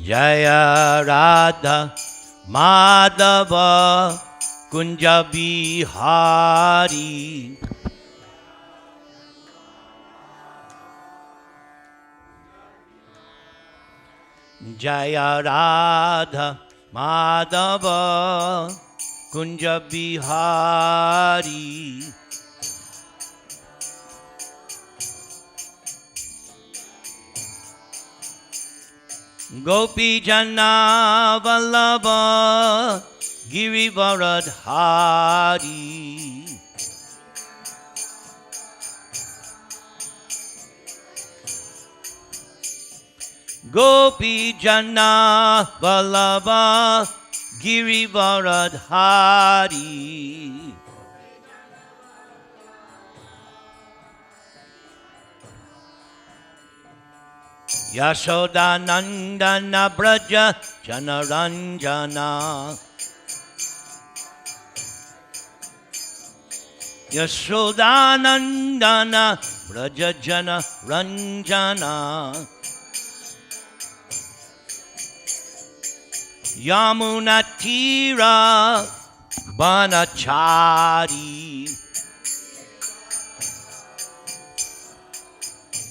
Jaya Radha Madhava Kunja Bihari. Jaya Radha Madhava Kunja Bihari. Gopi Jana Vallabha Girivaradhari. Gopi Jana Vallabha Girivaradhari. Yashoda Nandana Braja Janaranjana. Yashoda Nandana Braja Janaranjana. Yamuna Tira Banachari.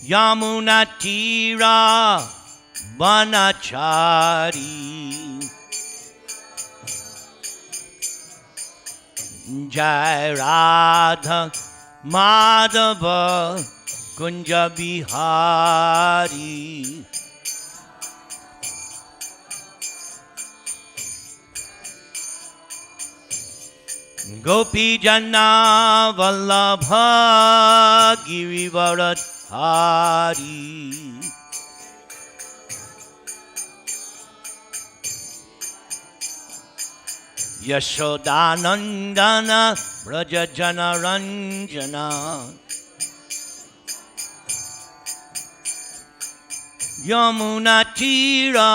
Yamuna Tira Banachari. Jai Radha Madhava Kunja Bihari. Gopi Jana Vallabha Girivaradhari. Yashodanandana Braja Janaranjana. Yamuna Tira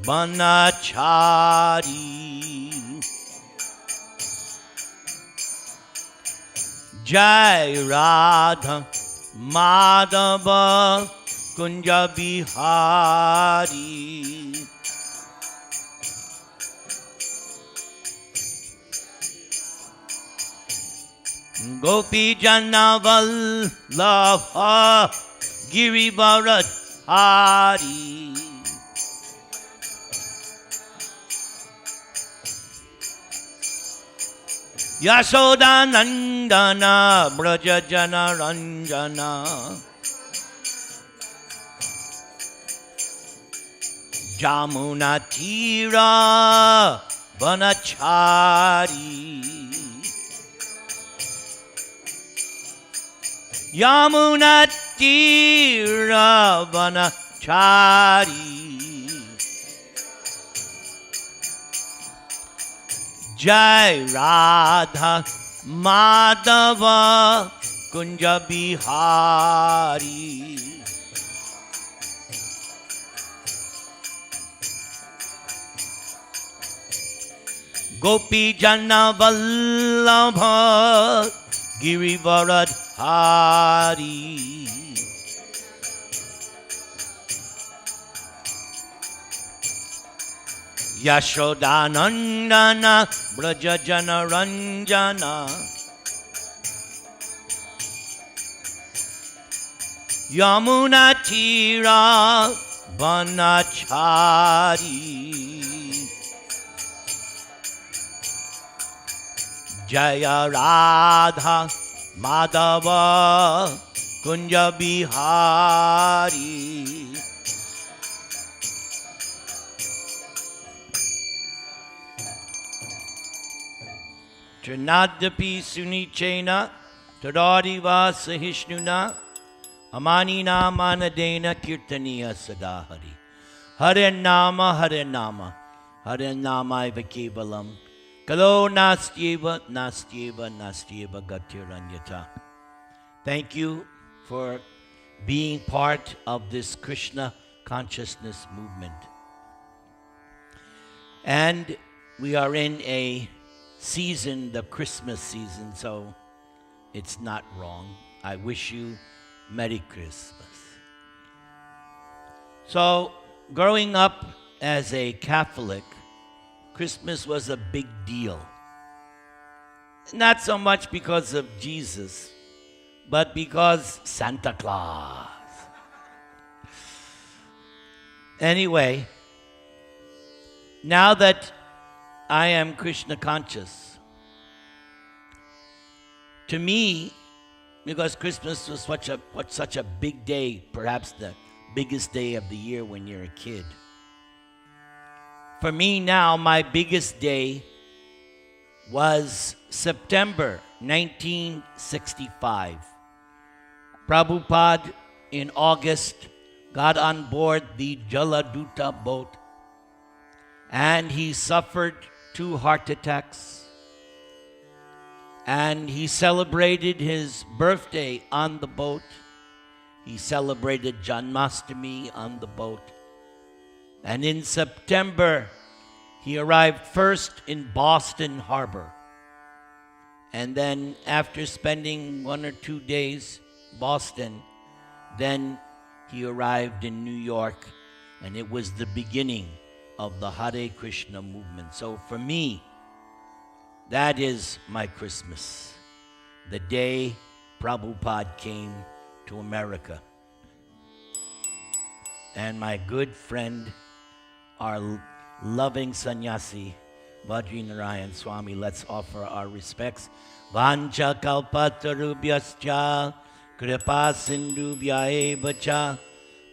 Banachari. Jai Radha Madhava Kunja Bihari. Gopi Jana Vallabha Girivaradhari. Yashoda Nandana Braja Janaranjana. Jamuna Tira Banachari. Yamuna Tira Banachari. Jai Radha Madhava Kunja Bihari. Gopi Jana Vallabha Girivaradhari. Yashodanandana Braja Janaranjana. Yamuna Tira Banachari. Jaya Radha Madhava Kunja Bihari. Trinadapi Sunichena Tadadiva Sahishnuna Amanina Manadena Kirtaniya Sadahari. Hare Nama Hare Nama Hare Nama Kevalam Kalo Nastyeva Nastyeva Nastyeva Gatiranyata. Thank you for being part of this Krishna consciousness movement. And we are in a season, the Christmas season, so it's not wrong. I wish you Merry Christmas. So growing up as a Catholic, Christmas was a big deal. Not so much because of Jesus, but because Santa Claus. Anyway, now that I am Krishna conscious, to me, because Christmas was such a big day, perhaps the biggest day of the year when you're a kid. For me now, my biggest day was September 1965. Prabhupada in August got on board the Jaladuta boat, and he suffered 2 heart attacks, and he celebrated his birthday on the boat. He celebrated Janmashtami on the boat. And in September, he arrived first in Boston Harbor. And then after spending 1 or 2 days in Boston, then he arrived in New York, and it was the beginning of the Hare Krishna movement. So for me, that is my Christmas, the day Prabhupada came to America. And my good friend, our loving sannyasi, Badrinarayan Swami, let's offer our respects. Vancha kalpatarubhyascha kripa sindhubhya eva cha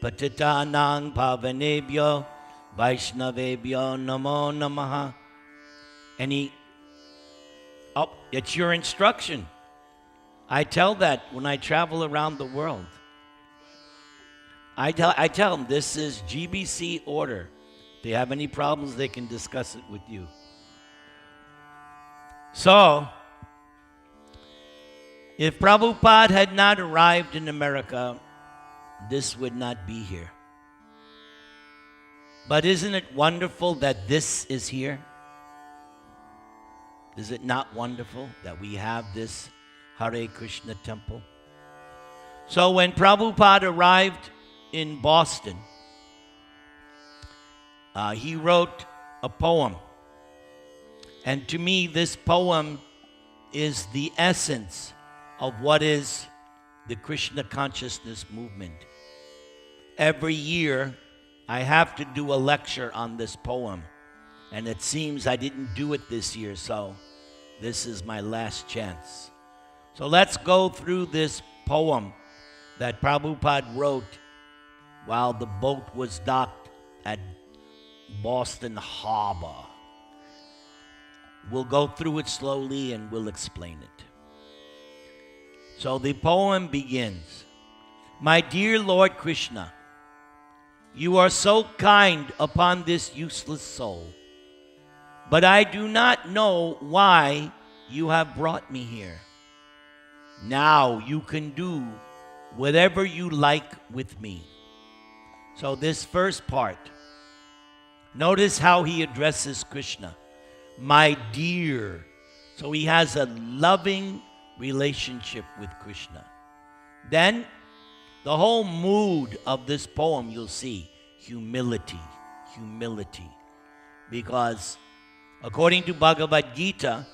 patitanang pavanebhyo vaishnavebhyo namo namaha. It's your instruction. I tell that when I travel around the world. I tell them this is GBC order. If they have any problems, they can discuss it with you. So, if Prabhupada had not arrived in America, this would not be here. But isn't it wonderful that this is here? Is it not wonderful that we have this Hare Krishna temple? So when Prabhupada arrived in Boston, he wrote a poem. And to me, this poem is the essence of what is the Krishna consciousness movement. Every year, I have to do a lecture on this poem. And it seems I didn't do it this year, so this is my last chance. So let's go through this poem that Prabhupada wrote while the boat was docked at Boston Harbor. We'll go through it slowly and we'll explain it. So the poem begins. My dear Lord Krishna, you are so kind upon this useless soul, but I do not know why you have brought me here. Now you can do whatever you like with me. So this first part, notice how he addresses Krishna. My dear. So he has a loving relationship with Krishna. Then, the whole mood of this poem, you'll see, humility, humility. Because according to Bhagavad Gita,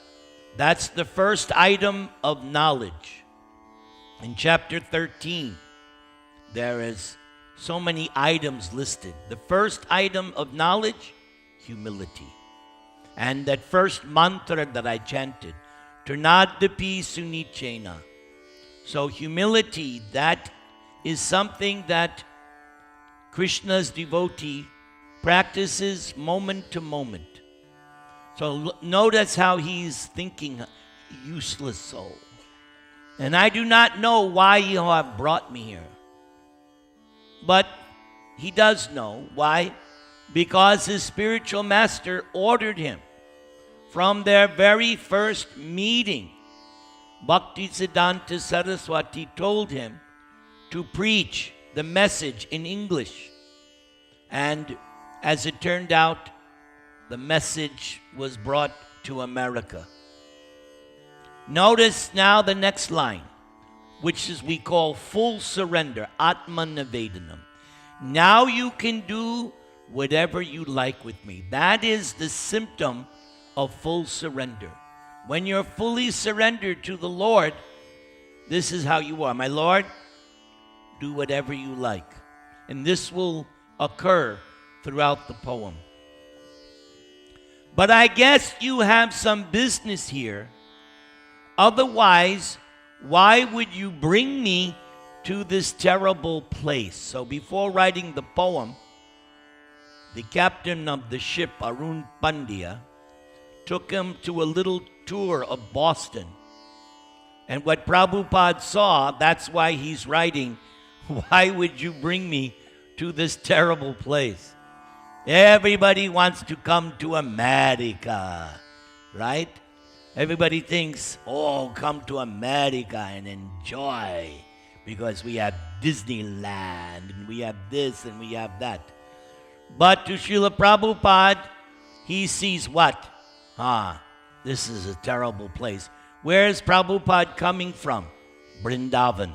that's the first item of knowledge. In chapter 13, there is so many items listed. The first item of knowledge, humility. And that first mantra that I chanted, Turnadapi Sunichena. So humility, that is something that Krishna's devotee practices moment to moment. So notice how he's thinking, useless soul. And I do not know why you have brought me here. But he does know. Why? Because his spiritual master ordered him from their very first meeting. Bhaktisiddhanta Saraswati told him to preach the message in English. And as it turned out, the message was brought to America. Notice now the next line, which is we call full surrender, Atma Nivedanam. Now you can do whatever you like with me. That is the symptom of full surrender. When you're fully surrendered to the Lord, this is how you are. My Lord, do whatever you like. And this will occur throughout the poem. But I guess you have some business here. Otherwise, why would you bring me to this terrible place? So before writing the poem, the captain of the ship, Arun Pandya, took him to a little tour of Boston. And what Prabhupada saw, that's why he's writing, why would you bring me to this terrible place? Everybody wants to come to America, right? Everybody thinks, oh, come to America and enjoy, because we have Disneyland, and we have this, and we have that. But to Srila Prabhupada, he sees what? This is a terrible place. Where is Prabhupada coming from? Vrindavan.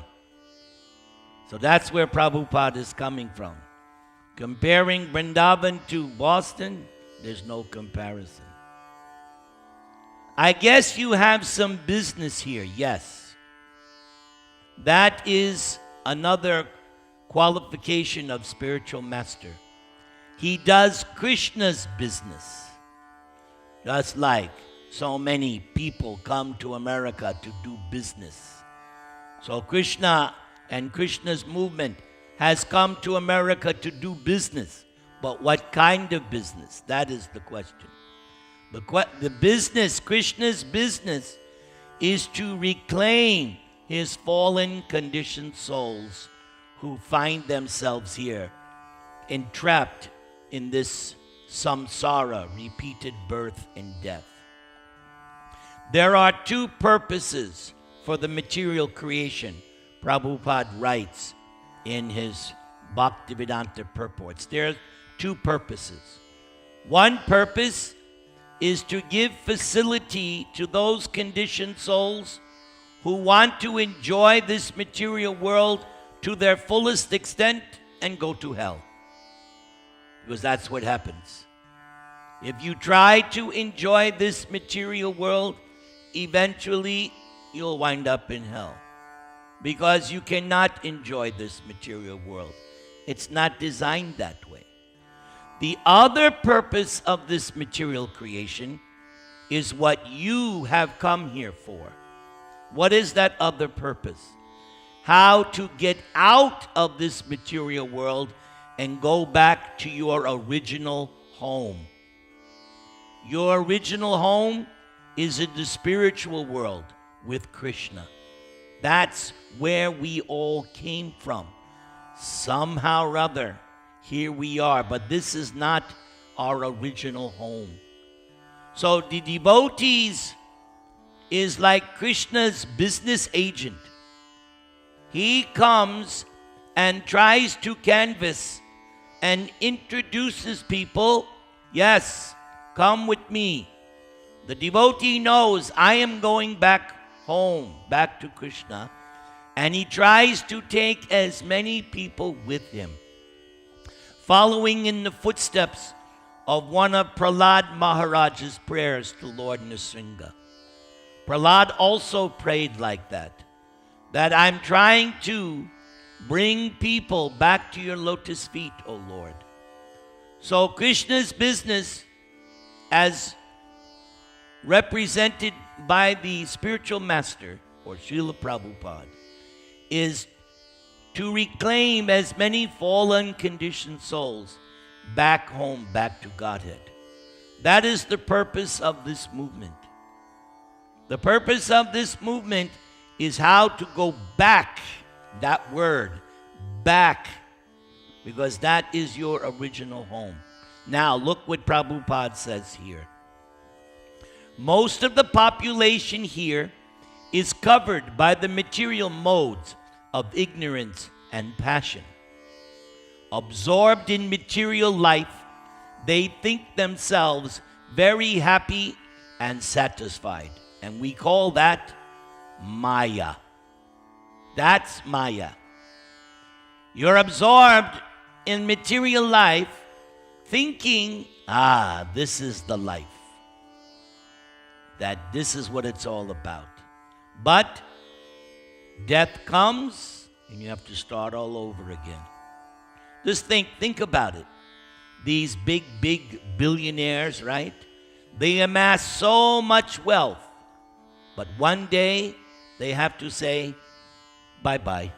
So that's where Prabhupada is coming from. Comparing Vrindavan to Boston, there's no comparison. I guess you have some business here, yes. That is another qualification of spiritual master. He does Krishna's business. Just like so many people come to America to do business. So Krishna and Krishna's movement has come to America to do business. But what kind of business? That is the question. The business, Krishna's business, is to reclaim his fallen, conditioned souls who find themselves here, entrapped in this samsara, repeated birth and death. There are two purposes for the material creation, Prabhupada writes in his Bhaktivedanta purports. There are two purposes. One purpose is to give facility to those conditioned souls who want to enjoy this material world to their fullest extent and go to hell. Because that's what happens. If you try to enjoy this material world, eventually you'll wind up in hell. Because you cannot enjoy this material world. It's not designed that way. The other purpose of this material creation is what you have come here for. What is that other purpose? How to get out of this material world and go back to your original home. Your original home is in the spiritual world with Krishna. That's where we all came from. Somehow or other, here we are, but this is not our original home. So the devotees is like Krishna's business agent. He comes and tries to canvass and introduces people. Yes, come with me. The devotee knows I am going back home, back to Krishna, and he tries to take as many people with him. Following in the footsteps of one of Prahlad Maharaj's prayers to Lord Nrsimha. Prahlad also prayed like that I'm trying to bring people back to your lotus feet, O Lord. So Krishna's business, as represented by the spiritual master, or Srila Prabhupada, is to reclaim as many fallen, conditioned souls back home, back to Godhead. That is the purpose of this movement. The purpose of this movement is how to go back, that word, back, because that is your original home. Now, look what Prabhupada says here. Most of the population here is covered by the material modes of ignorance and passion. Absorbed in material life, they think themselves very happy and satisfied. And we call that Maya. That's Maya. You're absorbed in material life thinking, this is the life, that this is what it's all about. But death comes, and you have to start all over again. Just think about it. These big billionaires, right? They amass so much wealth, but one day they have to say bye-bye.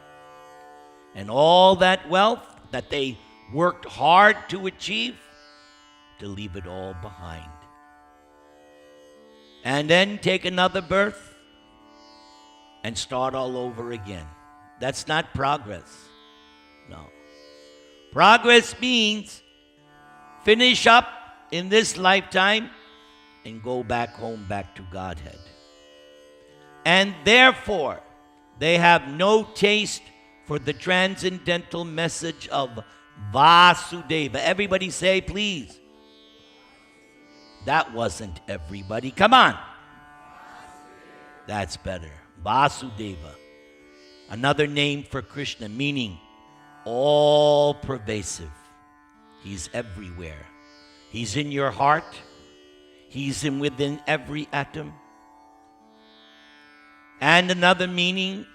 And all that wealth that they worked hard to achieve, to leave it all behind. And then take another birth and start all over again. That's not progress. No. Progress means finish up in this lifetime and go back home, back to Godhead. And therefore, they have no taste for the transcendental message of Vasudeva. Everybody say, please. That wasn't everybody. Come on. That's better. Vasudeva. Another name for Krishna, meaning all pervasive. He's everywhere. He's in your heart. He's within every atom. And another meaning,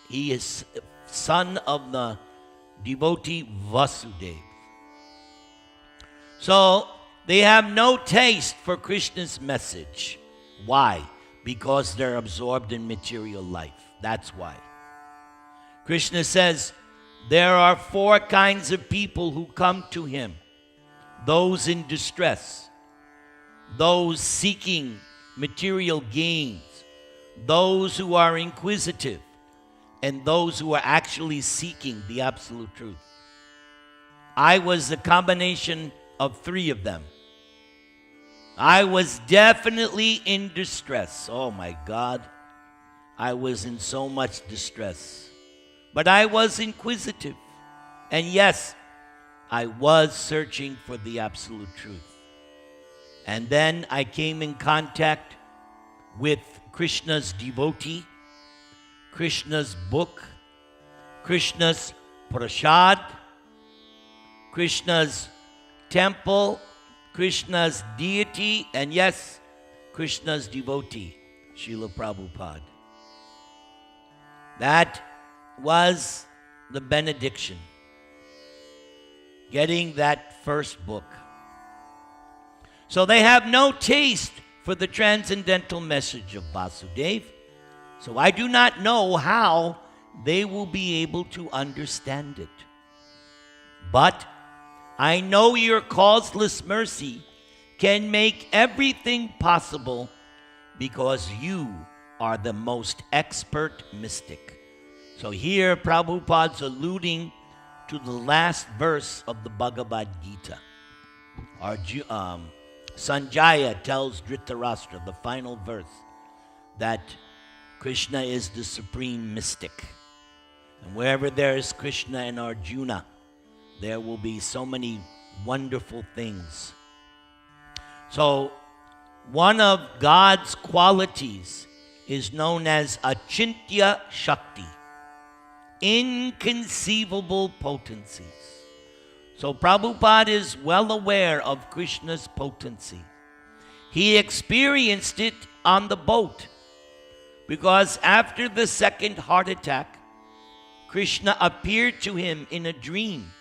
he is son of the devotee Vasudeva. So they have no taste for Krishna's message. Why? Because they're absorbed in material life. That's why. Krishna says, there are 4 kinds of people who come to him. Those in distress, those seeking material gains, those who are inquisitive, and those who are actually seeking the absolute truth. I was a combination of 3 of them. I was definitely in distress. Oh my God. I was in so much distress. But I was inquisitive. And yes, I was searching for the absolute truth. And then I came in contact with Krishna's devotee, Krishna's book, Krishna's prasad, Krishna's temple, Krishna's deity, and yes, Krishna's devotee, Srila Prabhupada. That was the benediction. Getting that first book. So they have no taste for the transcendental message of Vasudeva. So I do not know how they will be able to understand it. But I know your causeless mercy can make everything possible because you are the most expert mystic. So here Prabhupada's alluding to the last verse of the Bhagavad Gita. Sanjaya tells Dhritarashtra, the final verse, that Krishna is the supreme mystic. And wherever there is Krishna and Arjuna, there will be so many wonderful things. So, one of God's qualities is known as Achintya Shakti, inconceivable potencies. So Prabhupada is well aware of Krishna's potency. He experienced it on the boat because after the second heart attack, Krishna appeared to him in a dream.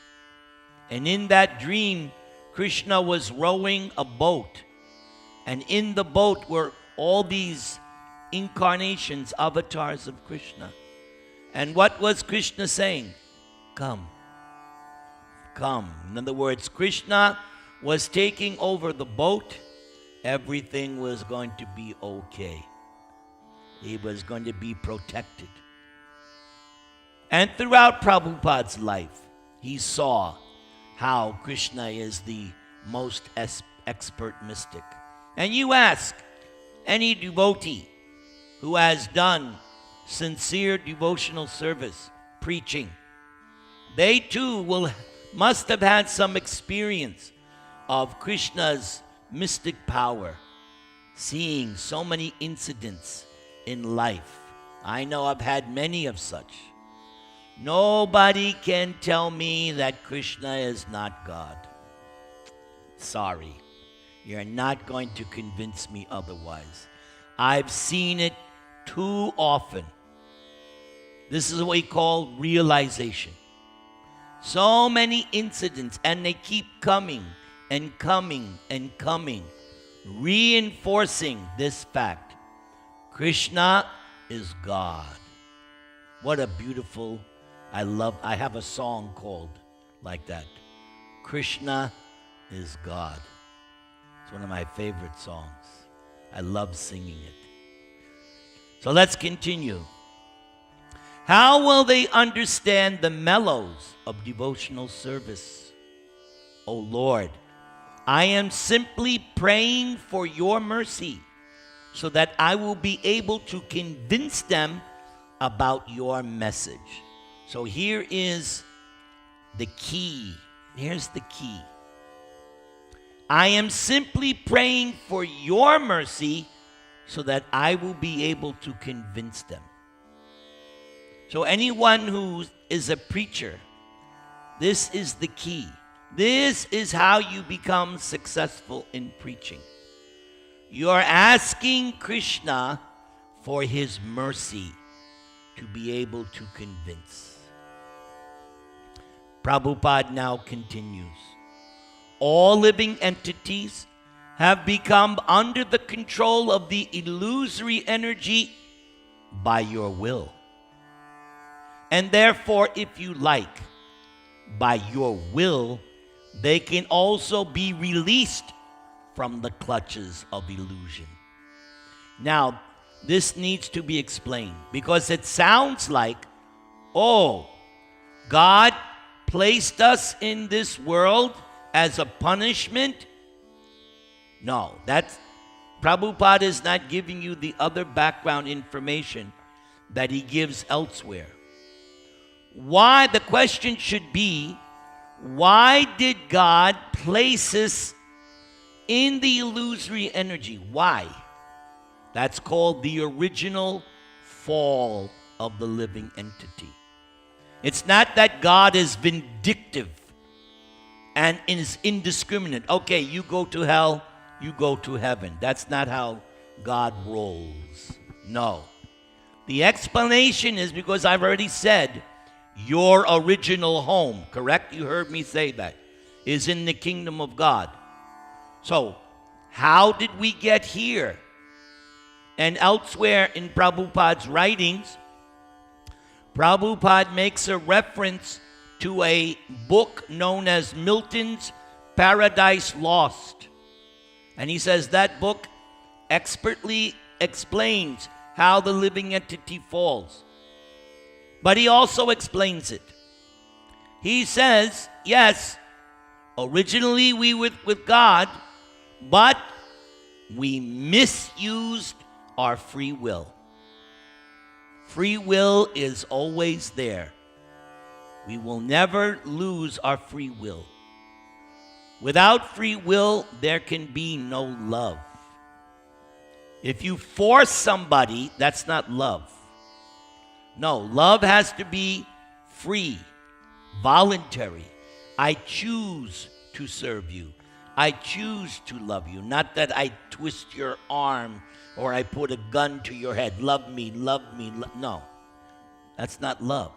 And in that dream, Krishna was rowing a boat. And in the boat were all these incarnations, avatars of Krishna. And what was Krishna saying? Come. Come. In other words, Krishna was taking over the boat. Everything was going to be okay. He was going to be protected. And throughout Prabhupada's life, he saw how Krishna is the most expert mystic. And you ask any devotee who has done sincere devotional service, preaching, they too must have had some experience of Krishna's mystic power, seeing so many incidents in life. I know I've had many of such. Nobody can tell me that Krishna is not God. Sorry. You're not going to convince me otherwise. I've seen it too often. This is what we call realization. So many incidents, and they keep coming and coming and coming, reinforcing this fact. Krishna is God. What a beautiful, I have a song called like that. Krishna is God. It's one of my favorite songs. I love singing it. So let's continue. How will they understand the mellows of devotional service? O Lord, I am simply praying for your mercy so that I will be able to convince them about your message. So here is the key. Here's the key. I am simply praying for your mercy so that I will be able to convince them. So anyone who is a preacher, this is the key. This is how you become successful in preaching. You're asking Krishna for his mercy to be able to convince. Prabhupada now continues. All living entities have become under the control of the illusory energy by your will. And therefore, if you like, by your will, they can also be released from the clutches of illusion. Now, this needs to be explained because it sounds like, oh, God placed us in this world as a punishment. No, Prabhupada is not giving you the other background information that he gives elsewhere. Why, the question should be, why did God place us in the illusory energy? Why? That's called the original fall of the living entity. It's not that God is vindictive and is indiscriminate. Okay, you go to hell, you go to heaven. That's not how God rolls. No. The explanation is because I've already said your original home, correct? You heard me say that, is in the kingdom of God. So, how did we get here? And elsewhere in Prabhupada's writings, Prabhupada makes a reference to a book known as Milton's Paradise Lost. And he says that book expertly explains how the living entity falls. But he also explains it. He says, yes, originally we were with God, but we misused our free will. Free will is always there. We will never lose our free will. Without free will, there can be no love. If you force somebody, that's not love. No, love has to be free, voluntary. I choose to serve you. I choose to love you. Not that I twist your arm or I put a gun to your head. Love me, love me. No, that's not love.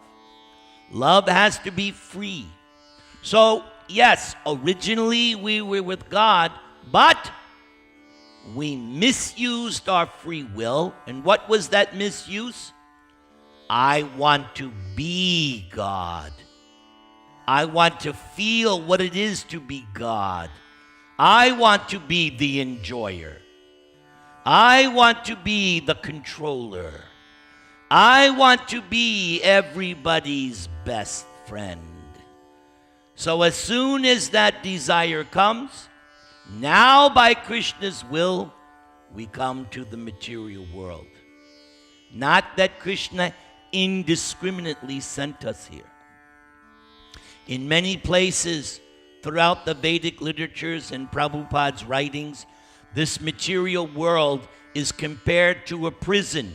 Love has to be free. So, yes, originally we were with God, but we misused our free will. And what was that misuse? I want to be God. I want to feel what it is to be God. I want to be the enjoyer. I want to be the controller. I want to be everybody's best friend. So as soon as that desire comes, now by Krishna's will, we come to the material world. Not that Krishna indiscriminately sent us here. In many places throughout the Vedic literatures and Prabhupada's writings, this material world is compared to a prison.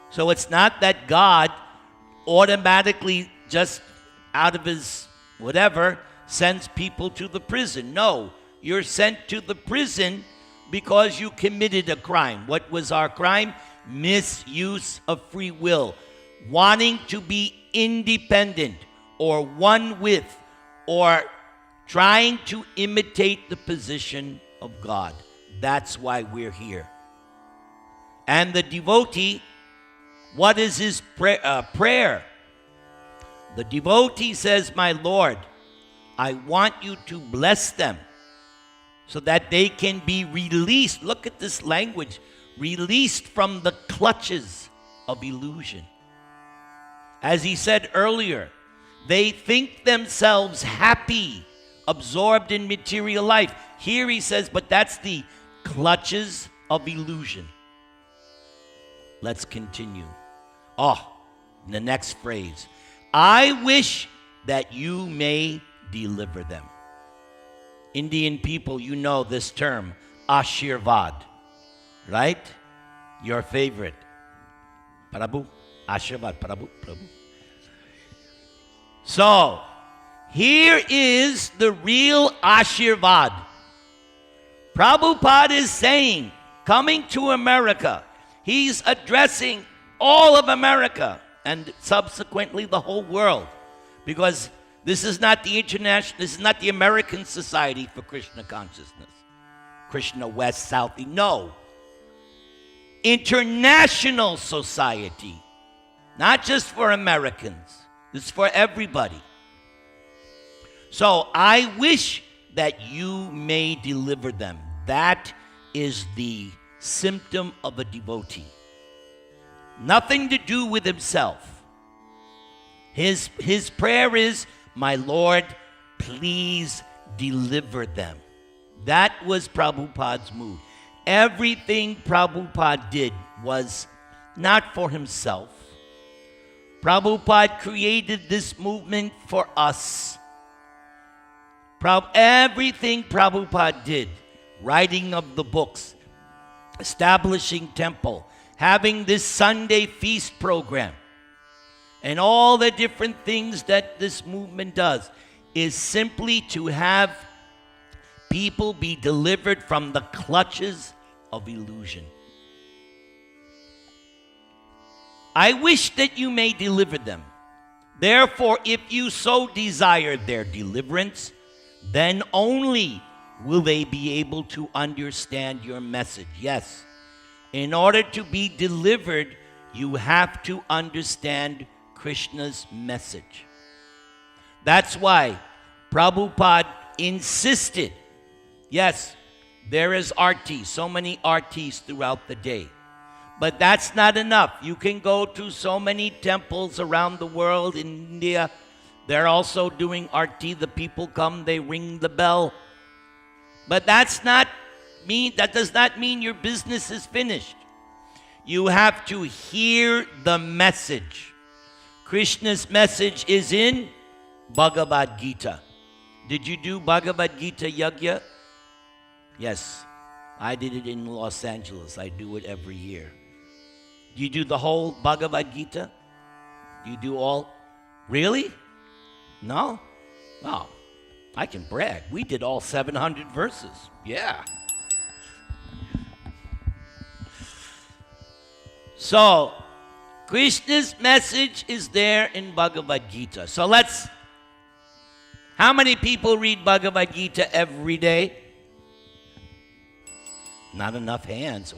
So it's not that God automatically, just out of his whatever, sends people to the prison. No, you're sent to the prison because you committed a crime. What was our crime? Misuse of free will. Wanting to be independent or one with or trying to imitate the position of God. That's why we're here. And the devotee, what is his prayer? The devotee says, my Lord, I want you to bless them so that they can be released. Look at this language. Released from the clutches of illusion. As he said earlier, they think themselves happy, absorbed in material life. Here he says, but that's the clutches of illusion. Let's continue. The next phrase. I wish that you may deliver them. Indian people, you know this term, Ashirvad, right? Your favorite. Prabhu, Ashirvad, Prabhu. So, here is the real Ashirvad. Prabhupada is saying, coming to America, he's addressing all of America and subsequently the whole world, because this is not the American Society for Krishna Consciousness. Krishna West, South, no. International society, not just for Americans. It's for everybody. So I wish that you may deliver them. That is the symptom of a devotee. Nothing to do with himself. His prayer is, my Lord, please deliver them. That was Prabhupada's mood. Everything Prabhupada did was not for himself. Prabhupada created this movement for us. Everything Prabhupada did, writing of the books, establishing temple, having this Sunday feast program, and all the different things that this movement does, is simply to have people be delivered from the clutches of illusion. I wish that you may deliver them. Therefore, if you so desire their deliverance, then only will they be able to understand your message. Yes, in order to be delivered, you have to understand Krishna's message. That's why Prabhupada insisted. Yes, there is arti, so many artis throughout the day. But that's not enough. You can go to so many temples around the world. In India, they're also doing arti. The people come, they ring the bell. But that does not mean your business is finished. You have to hear the message. Krishna's message is in Bhagavad Gita. Did you do Bhagavad Gita Yagya? Yes, I did it in Los Angeles. I do it every year. Do you do the whole Bhagavad Gita? Do you do all? Really? No? Oh, I can brag. We did all 700 verses. Yeah. So, Krishna's message is there in Bhagavad Gita. So how many people read Bhagavad Gita every day? Not enough hands.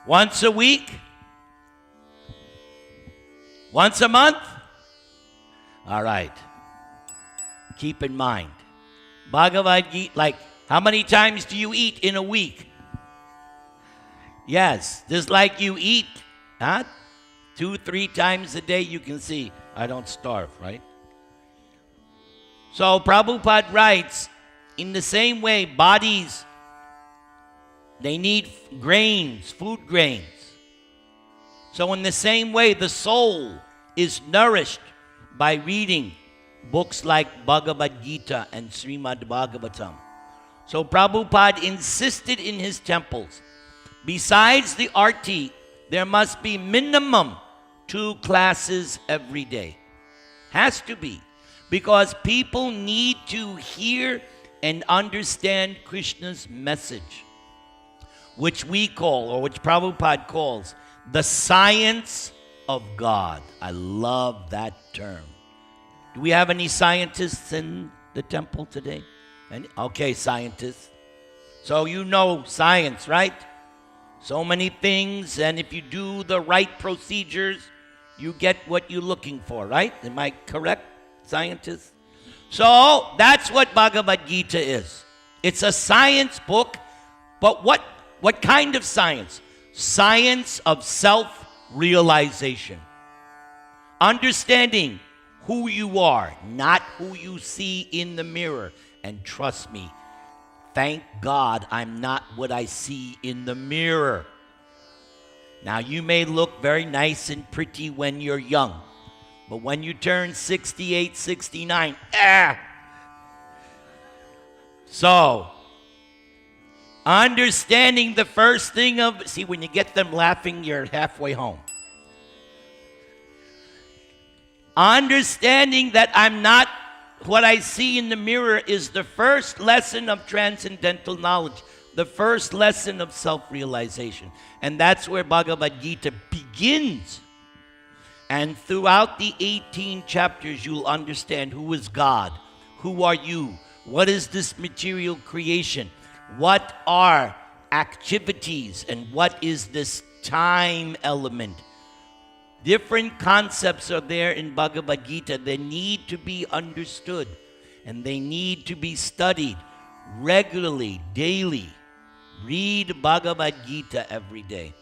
Once a week? Once a month? All right. Keep in mind, Bhagavad Gita, how many times do you eat in a week? Yes, just like you eat, 2-3 times a day, you can see, I don't starve, right? So Prabhupada writes, in the same way, bodies, they need grains, food grains. So in the same way, the soul is nourished by reading books like Bhagavad Gita and Srimad Bhagavatam. So Prabhupada insisted in his temples, besides the arti, there must be minimum 2 classes every day. Has to be. because people need to hear and understand Krishna's message, which we call, or which Prabhupada calls, the science of God. I love that term. Do we have any scientists in the temple today? Okay, scientists. So you know science, right? So many things, and if you do the right procedures, you get what you're looking for, right? Am I correct, scientists? So that's what Bhagavad Gita is. It's a science book, but what kind of science? Science of self-realization. Understanding who you are, not who you see in the mirror. And trust me, thank God I'm not what I see in the mirror. Now, you may look very nice and pretty when you're young, but when you turn 68, 69, So, understanding the first thing see, when you get them laughing, you're halfway home. Understanding that I'm not what I see in the mirror is the first lesson of transcendental knowledge, the first lesson of self-realization. And that's where Bhagavad Gita begins. And throughout the 18 chapters, you'll understand who is God, who are you, what is this material creation, what are activities, and what is this time element. Different concepts are there in Bhagavad Gita. They need to be understood, and they need to be studied regularly, daily. Read Bhagavad Gita every day.